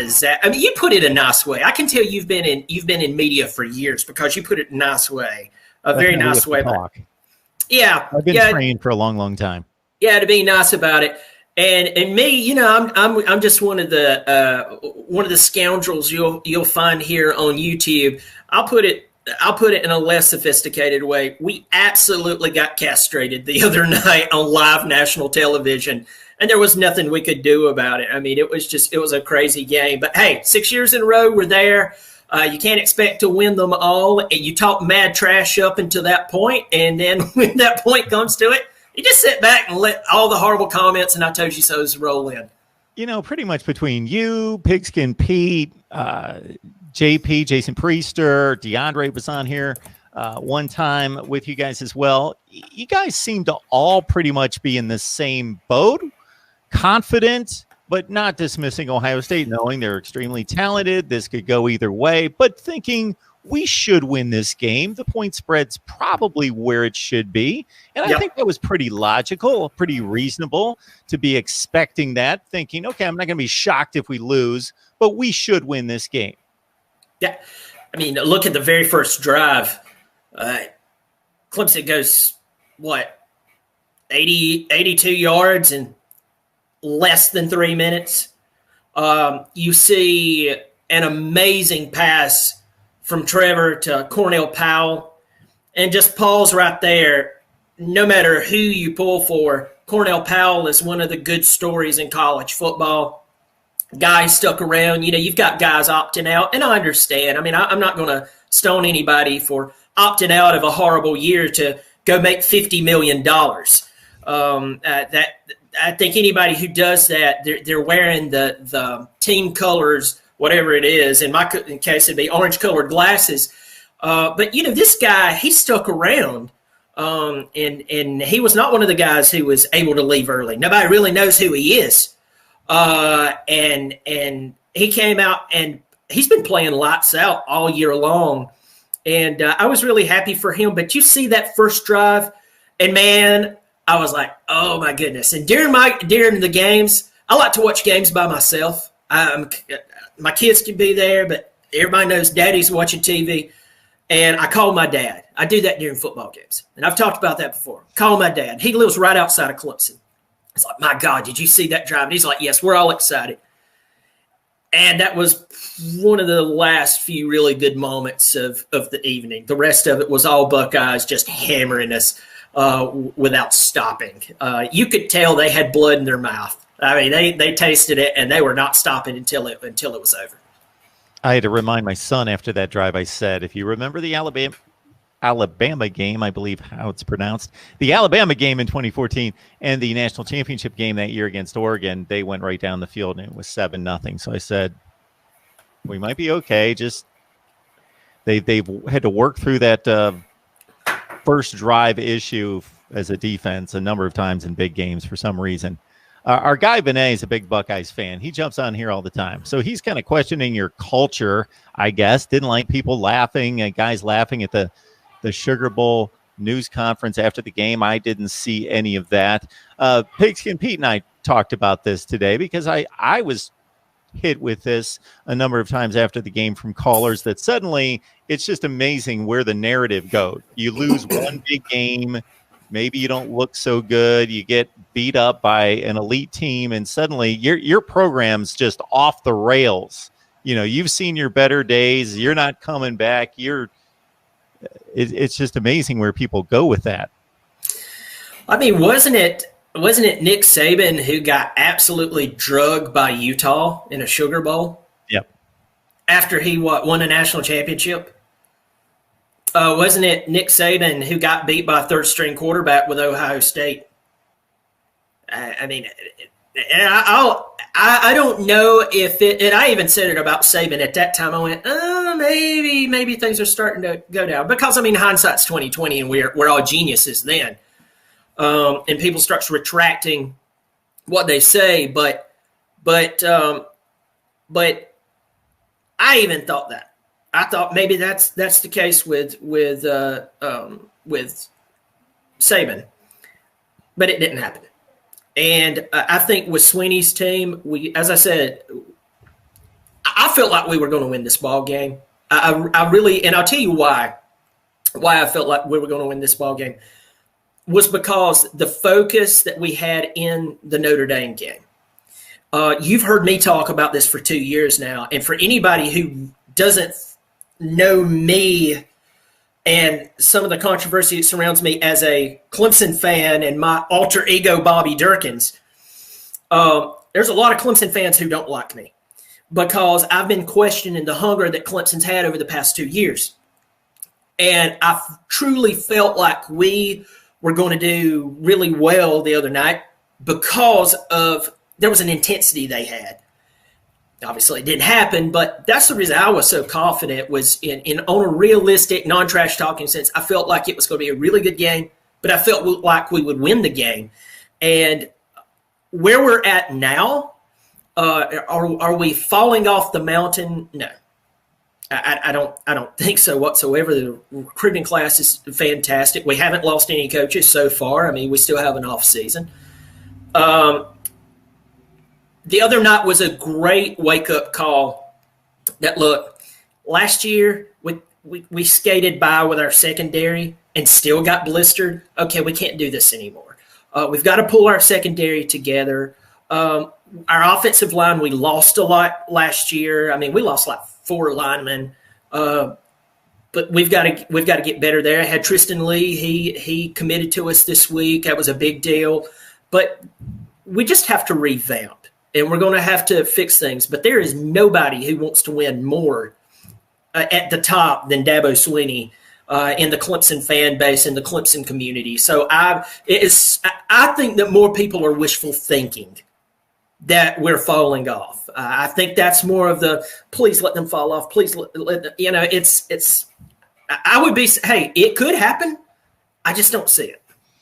disaster. I mean, you put it a nice way. I can tell you've been in media for years because you put it a nice way, a very nice way. Yeah, I've been trained for a long, long time. Yeah, to be nice about it. And me, I'm just one of the scoundrels you'll find here on YouTube. I'll put it in a less sophisticated way. We absolutely got castrated the other night on live national television, and there was nothing we could do about it. I mean, it was a crazy game. But hey, 6 years in a row, we're there. You can't expect to win them all. And you talk mad trash up until that point, and then when that point comes to it, you just sit back and let all the horrible comments and I told you so's roll in. Pretty much between you, Pigskin Pete, JP, Jason Priester, DeAndre was on here one time with you guys as well. You guys seem to all pretty much be in the same boat, confident, but not dismissing Ohio State, knowing they're extremely talented. This could go either way, but thinking we should win this game. The point spread's probably where it should be. And I think that was pretty logical, pretty reasonable to be expecting that, thinking, okay, I'm not going to be shocked if we lose, but we should win this game. Yeah. I mean, look at the very first drive. Clemson goes, 82 yards in less than 3 minutes. You see an amazing pass from Trevor to Cornell Powell, and just pause right there. No matter who you pull for, Cornell Powell is one of the good stories in college football. Guys stuck around. You've got guys opting out, and I understand. I mean, I'm not going to stone anybody for opting out of a horrible year to go make $50 million. I think anybody who does that, they're wearing the team colors, whatever it is. In case, it'd be orange-colored glasses. But this guy, he stuck around, and he was not one of the guys who was able to leave early. Nobody really knows who he is. And he came out, and he's been playing lights out all year long. And I was really happy for him. But you see that first drive, and man, I was like, oh my goodness. And during the games, I like to watch games by myself. My kids can be there, but everybody knows Daddy's watching TV. And I call my dad. I do that during football games. And I've talked about that before. Call my dad. He lives right outside of Clemson. It's like, my God, did you see that drive? And he's like, yes, we're all excited. And that was one of the last few really good moments of the evening. The rest of it was all Buckeyes just hammering us without stopping. You could tell they had blood in their mouth. I mean, they tasted it, and they were not stopping until it was over. I had to remind my son after that drive. I said, if you remember the Alabama game, I believe how it's pronounced, the Alabama game in 2014 and the national championship game that year against Oregon, they went right down the field and it was 7-0. So I said, we might be okay. Just they've had to work through that first drive issue as a defense a number of times in big games for some reason. Our guy Benet is a big Buckeyes fan. He jumps on here all the time. So he's kind of questioning your culture, I guess. Didn't like people laughing, guys laughing at the Sugar Bowl news conference after the game. I didn't see any of that. Pigskin Pete and I talked about this today because I was hit with this a number of times after the game from callers that suddenly it's just amazing where the narrative goes. You lose one big game. Maybe you don't look so good. You get beat up by an elite team, and suddenly your program's just off the rails. You've seen your better days. You're not coming back. It's just amazing where people go with that. I mean, wasn't it Nick Saban who got absolutely drugged by Utah in a Sugar Bowl? Yep. After he won a national championship? Wasn't it Nick Saban who got beat by a third-string quarterback with Ohio State? I mean, I don't know if it – and I even said it about Saban at that time. I went, maybe things are starting to go down. Because, I mean, hindsight's 20/20, and we're all geniuses then. And people start retracting what they say. But I even thought that. I thought maybe that's the case with Saban, but it didn't happen. And I think with Sweeney's team, as I said, I felt like we were going to win this ball game. I really, and I'll tell you why I felt like we were going to win this ball game was because the focus that we had in the Notre Dame game. You've heard me talk about this for 2 years now, and for anybody who doesn't know me and some of the controversy that surrounds me as a Clemson fan and my alter ego Bobby Durkins, there's a lot of Clemson fans who don't like me because I've been questioning the hunger that Clemson's had over the past 2 years. And I truly felt like we were going to do really well the other night because of there was an intensity they had. Obviously, it didn't happen, but that's the reason I was so confident was in on a realistic, non-trash talking sense. I felt like it was going to be a really good game, but I felt like we would win the game. And where we're at now, are we falling off the mountain? No, I don't think so whatsoever. The recruiting class is fantastic. We haven't lost any coaches so far. I mean, we still have an off season. The other night was a great wake-up call that, look, last year we skated by with our secondary and still got blistered. Okay, we can't do this anymore. We've got to pull our secondary together. Our offensive line, we lost a lot last year. I mean, we lost like 4 linemen. But we've got to get better there. I had Tristan Lee. He committed to us this week. That was a big deal. But we just have to revamp. And we're going to have to fix things. But there is nobody who wants to win more at the top than Dabo Swinney in the Clemson fan base and the Clemson community. So I think that more people are wishful thinking that we're falling off. I think that's more of the please let them fall off. Please let it's. I would be, hey, it could happen. I just don't see it.